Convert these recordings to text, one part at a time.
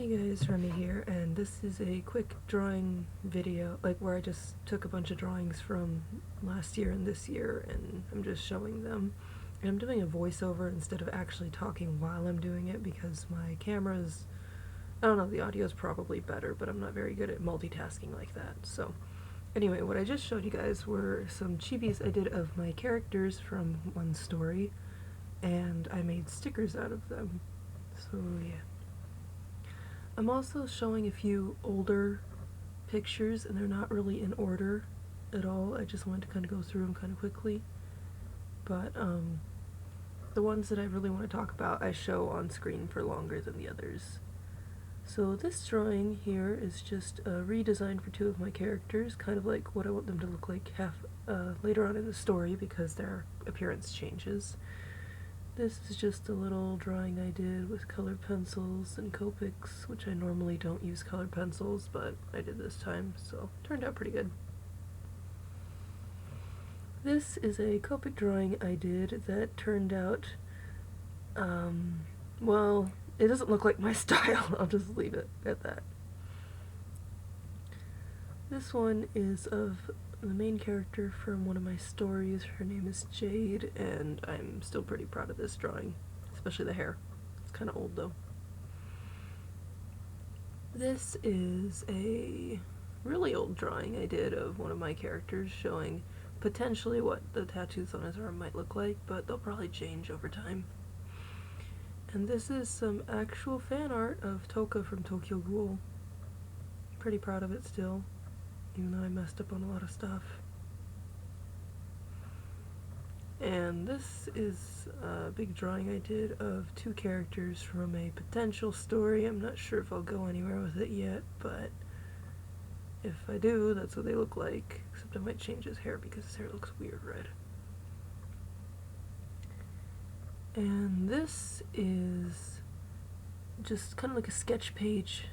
Hey guys, Remy here, and this is a quick drawing video, where I just took a bunch of drawings from last year and this year, and I'm just showing them. And I'm doing a voiceover instead of actually talking while I'm doing it because my camera's, I don't know, the audio's probably better, but I'm not very good at multitasking like that. So anyway, what I just showed you guys were some chibis I did of my characters from one story, and I made stickers out of them. So yeah. I'm also showing a few older pictures, and they're not really in order at all. I just wanted to kind of go through them kind of quickly. But the ones that I really want to talk about I show on screen for longer than the others. So this drawing here is just a redesign for two of my characters, kind of like what I want them to look like later on in the story because their appearance changes. This is just a little drawing I did with colored pencils and Copics, which I normally don't use colored pencils, but I did this time, so it turned out pretty good. This is a Copic drawing I did that turned out, well, it doesn't look like my style. I'll just leave it at that. This one is of the main character from one of my stories. Her name is Jade, and I'm still pretty proud of this drawing, especially the hair. It's kind of old though. This is a really old drawing I did of one of my characters showing potentially what the tattoos on his arm might look like, but they'll probably change over time. And this is some actual fan art of Toka from Tokyo Ghoul. Pretty proud of it still, even though I messed up on a lot of stuff. And this is a big drawing I did of two characters from a potential story. I'm not sure if I'll go anywhere with it yet, but if I do, that's what they look like. Except I might change his hair because his hair looks weird red. And this is just kind of like a sketch page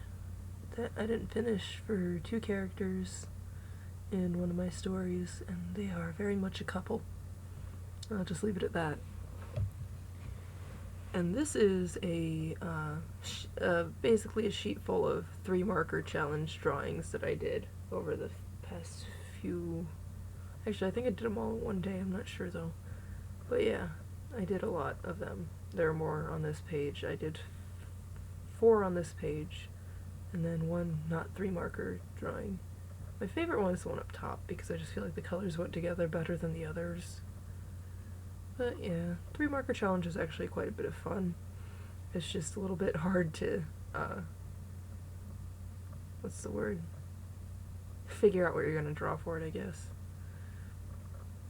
that I didn't finish for two characters in one of my stories, and they are very much a couple. I'll just leave it at that. And this is basically a sheet full of 3 marker challenge drawings that I did over the past few... Actually, I think I did them all in one day, I'm not sure though. But yeah, I did a lot of them. There are more on this page. I did 4 on this page, and then 1 not 3 marker drawing. My favorite one is the one up top because I just feel like the colors went together better than the others. But yeah, 3 marker challenge is actually quite a bit of fun. It's just a little bit hard to, what's the word? Figure out what you're gonna draw for it, I guess.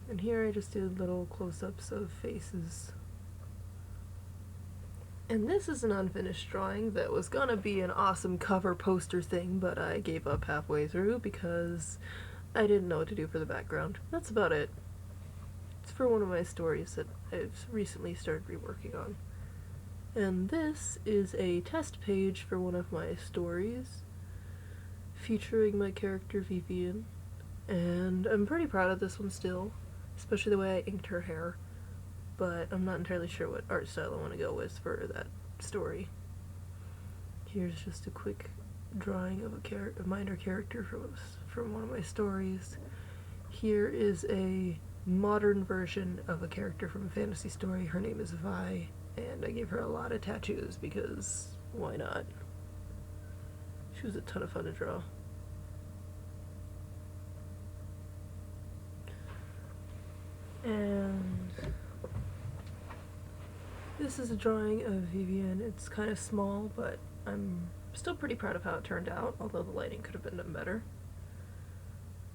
And here I just did little close-ups of faces. And this is an unfinished drawing that was gonna be an awesome cover poster thing, but I gave up halfway through because I didn't know what to do for the background. That's about it. It's for one of my stories that I've recently started reworking on. And this is a test page for one of my stories featuring my character Vivian, and I'm pretty proud of this one still, especially the way I inked her hair, but I'm not entirely sure what art style I want to go with for that story. Here's just a quick drawing of a minor character from one of my stories. Here is a modern version of a character from a fantasy story. Her name is Vi, and I gave her a lot of tattoos because why not? She was a ton of fun to draw. And this is a drawing of Vivian. It's kind of small, but I'm still pretty proud of how it turned out, although the lighting could have been done better.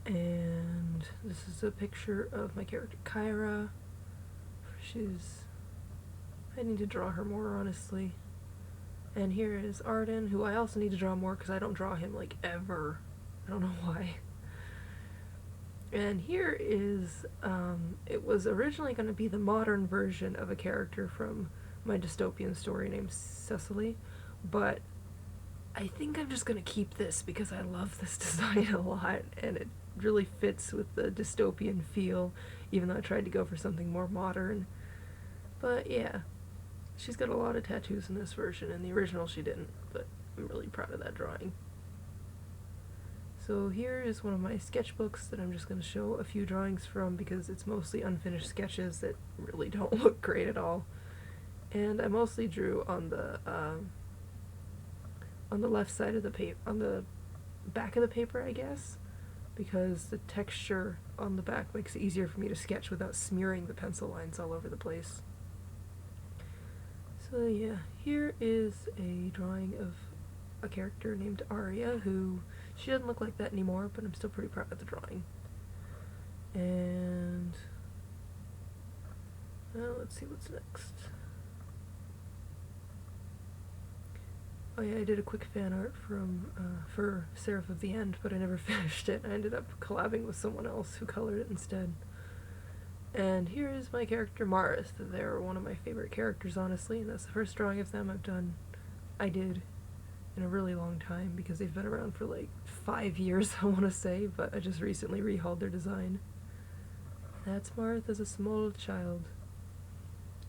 And this is a picture of my character Kyra. I need to draw her more, honestly. And here is Arden, who I also need to draw more because I don't draw him like ever. I don't know why. And here is, it was originally going to be the modern version of a character from my dystopian story named Cecily, but I think I'm just going to keep this because I love this design a lot, and it really fits with the dystopian feel, even though I tried to go for something more modern. But yeah, she's got a lot of tattoos in this version. In the original she didn't, but I'm really proud of that drawing. So here is one of my sketchbooks that I'm just going to show a few drawings from because it's mostly unfinished sketches that really don't look great at all. And I mostly drew on the left side of the paper, on the back of the paper, I guess, because the texture on the back makes it easier for me to sketch without smearing the pencil lines all over the place. So yeah, here is a drawing of a character named Arya, who, she doesn't look like that anymore, but I'm still pretty proud of the drawing. And let's see what's next. Oh yeah, I did a quick fan art for Seraph of the End, but I never finished it. I ended up collabing with someone else who colored it instead. And here is my character Marith. They're one of my favorite characters, honestly, and that's the first drawing of them I did in a really long time, because they've been around for like 5 years, I want to say, but I just recently rehauled their design. That's Marith as a small child.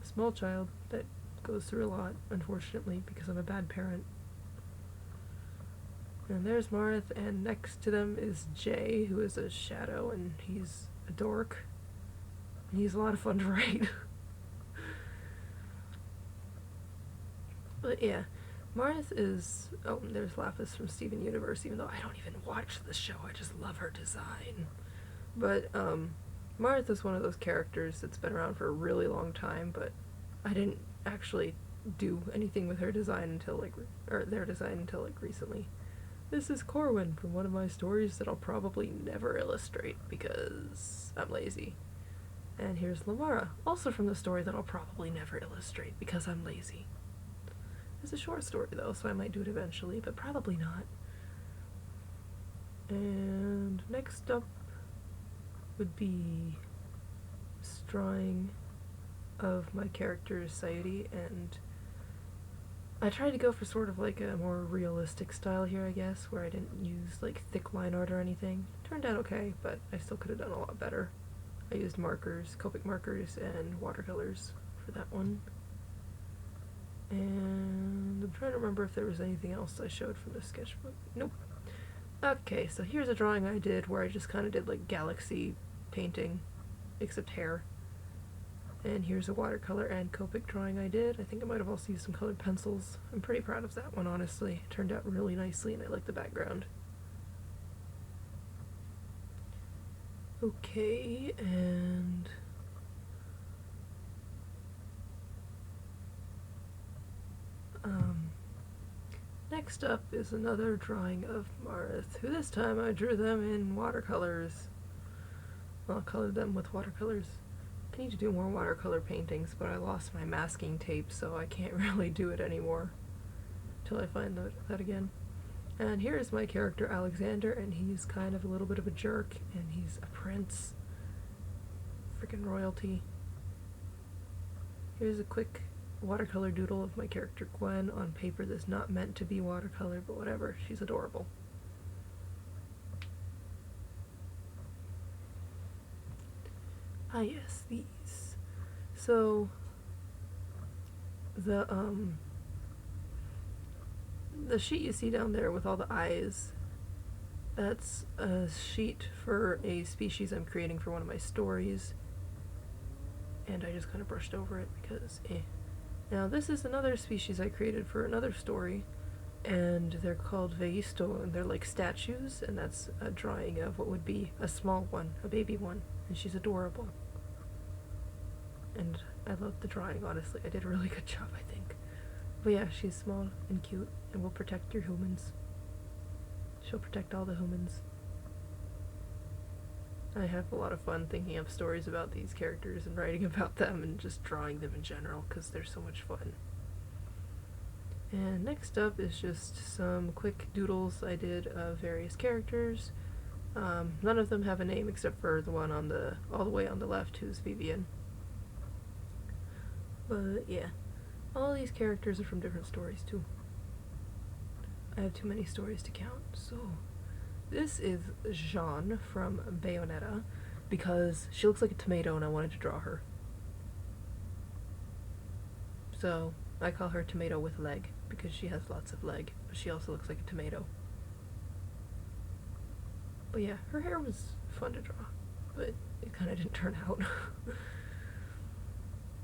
A small child that goes through a lot, unfortunately, because I'm a bad parent. And there's Marith, and next to them is Jay, who is a shadow, and he's a dork. And he's a lot of fun to write. But yeah, Marith is... oh, there's Lapis from Steven Universe, even though I don't even watch the show, I just love her design. But, Marith is one of those characters that's been around for a really long time, but I didn't actually do anything with her design until, like, or their design until, like, recently. This is Corwin from one of my stories that I'll probably never illustrate because I'm lazy. And here's Lamara, also from the story that I'll probably never illustrate because I'm lazy. It's a short story though, so I might do it eventually, but probably not. And next up would be this drawing of my character Sayuri, and I tried to go for sort of like a more realistic style here, I guess, where I didn't use like thick line art or anything. Turned out okay, but I still could have done a lot better. I used markers, Copic markers, and watercolors for that one. And I'm trying to remember if there was anything else I showed from the sketchbook. Nope. Okay, so here's a drawing I did where I just kind of did like galaxy painting, except hair. And here's a watercolor and Copic drawing I did. I think I might have also used some colored pencils. I'm pretty proud of that one, honestly. It turned out really nicely and I like the background. Okay, and next up is another drawing of Marith, who this time I drew them in watercolors. Well, I colored them with watercolors. I need to do more watercolor paintings, but I lost my masking tape, so I can't really do it anymore till I find that again. And here's my character Alexander, and he's kind of a little bit of a jerk, and he's a prince. Freaking royalty. Here's a quick watercolor doodle of my character Gwen on paper that's not meant to be watercolor, but whatever, she's adorable. Ah yes, these. So, the sheet you see down there with all the eyes, that's a sheet for a species I'm creating for one of my stories, and I just kind of brushed over it because Now this is another species I created for another story, and they're called Veisto, and they're like statues, and that's a drawing of what would be a small one, a baby one, and she's adorable. And I love the drawing, honestly. I did a really good job, I think. But yeah, she's small and cute, and will protect your humans. She'll protect all the humans. I have a lot of fun thinking up stories about these characters and writing about them and just drawing them in general because they're so much fun. And next up is just some quick doodles I did of various characters. None of them have a name except for the one on all the way on the left, who's Vivian. But yeah, all these characters are from different stories too. I have too many stories to count, so this is Jeanne from Bayonetta because she looks like a tomato and I wanted to draw her. So I call her Tomato with Leg because she has lots of leg, but she also looks like a tomato. But yeah, her hair was fun to draw, but it kind of didn't turn out.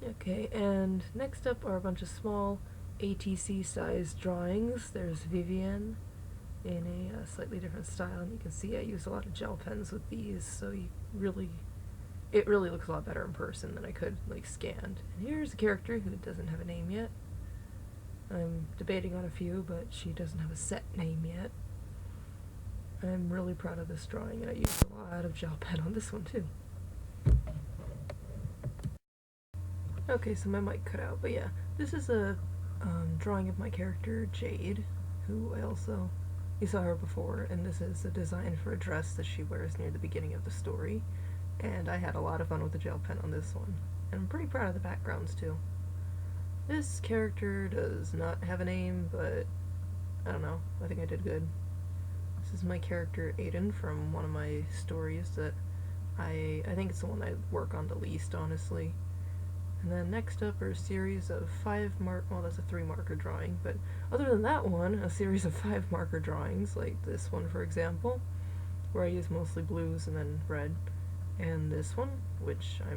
Okay, and next up are a bunch of small ATC-sized drawings. There's Vivienne in a slightly different style, and you can see I use a lot of gel pens with these, so it really looks a lot better in person than I could, like, scanned. And here's a character who doesn't have a name yet. I'm debating on a few, but she doesn't have a set name yet. I'm really proud of this drawing, and I used a lot of gel pen on this one, too. Okay, so my mic cut out, but yeah, this is a drawing of my character, Jade, who you saw her before, and this is a design for a dress that she wears near the beginning of the story, and I had a lot of fun with the gel pen on this one, and I'm pretty proud of the backgrounds, too. This character does not have a name, but I don't know, I think I did good. This is my character, Aiden, from one of my stories that I think it's the one I work on the least, honestly. And then next up are a series of well, that's a 3-marker drawing, but other than that one, a series of 5-marker drawings, like this one, for example, where I use mostly blues and then red, and this one, which I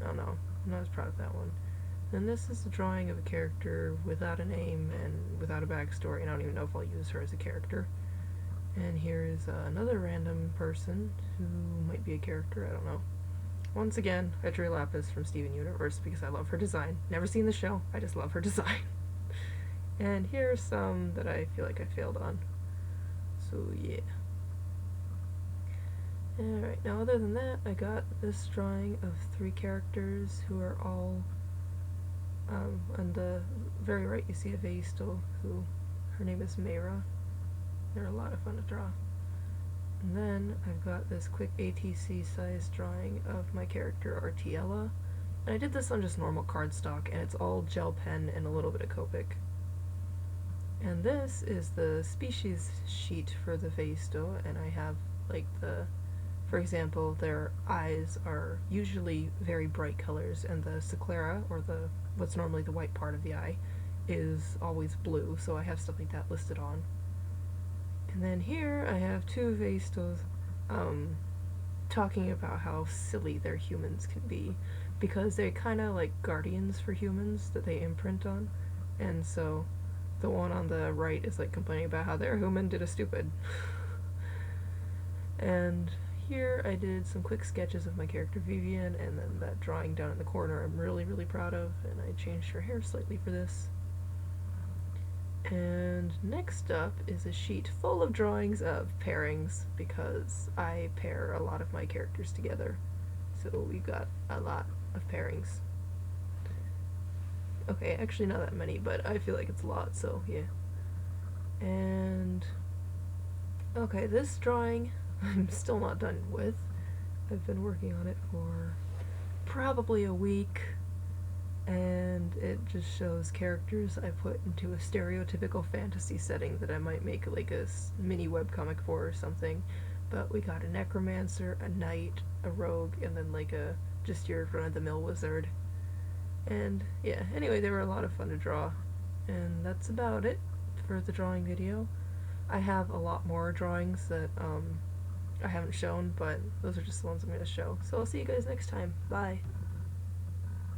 don't know, I'm not as proud of that one. And this is a drawing of a character without a name and without a backstory, and I don't even know if I'll use her as a character. And here's another random person who might be a character, I don't know. Once again, I drew Lapis from Steven Universe because I love her design. Never seen the show, I just love her design. And here's some that I feel like I failed on. So yeah. Alright, now other than that, I got this drawing of 3 characters who are all, on the very right you see a Vaistal, who, her name is Mayra. They're a lot of fun to draw. And then I've got this quick ATC size drawing of my character Artiella. And I did this on just normal cardstock, and it's all gel pen and a little bit of Copic. And this is the species sheet for the Vaistal, and I have, like, for example, their eyes are usually very bright colors, and the sclera, or what's normally the white part of the eye, is always blue, so I have stuff like that listed on. And then here I have 2 Vaistals talking about how silly their humans can be, because they're kind of like guardians for humans that they imprint on, and so the one on the right is like complaining about how their human did a stupid. And here I did some quick sketches of my character Vivienne, and then that drawing down in the corner I'm really, really proud of, and I changed her hair slightly for this. And next up is a sheet full of drawings of pairings, because I pair a lot of my characters together. So we've got a lot of pairings. Okay, actually not that many, but I feel like it's a lot, so yeah. And okay, this drawing I'm still not done with. I've been working on it for probably a week, and it just shows characters I put into a stereotypical fantasy setting that I might make like a mini webcomic for or something. But we got a necromancer, a knight, a rogue, and then like just your run-of-the-mill wizard. And yeah, anyway, they were a lot of fun to draw. And that's about it for the drawing video. I have a lot more drawings that I haven't shown, but those are just the ones I'm going to show. So I'll see you guys next time. Bye.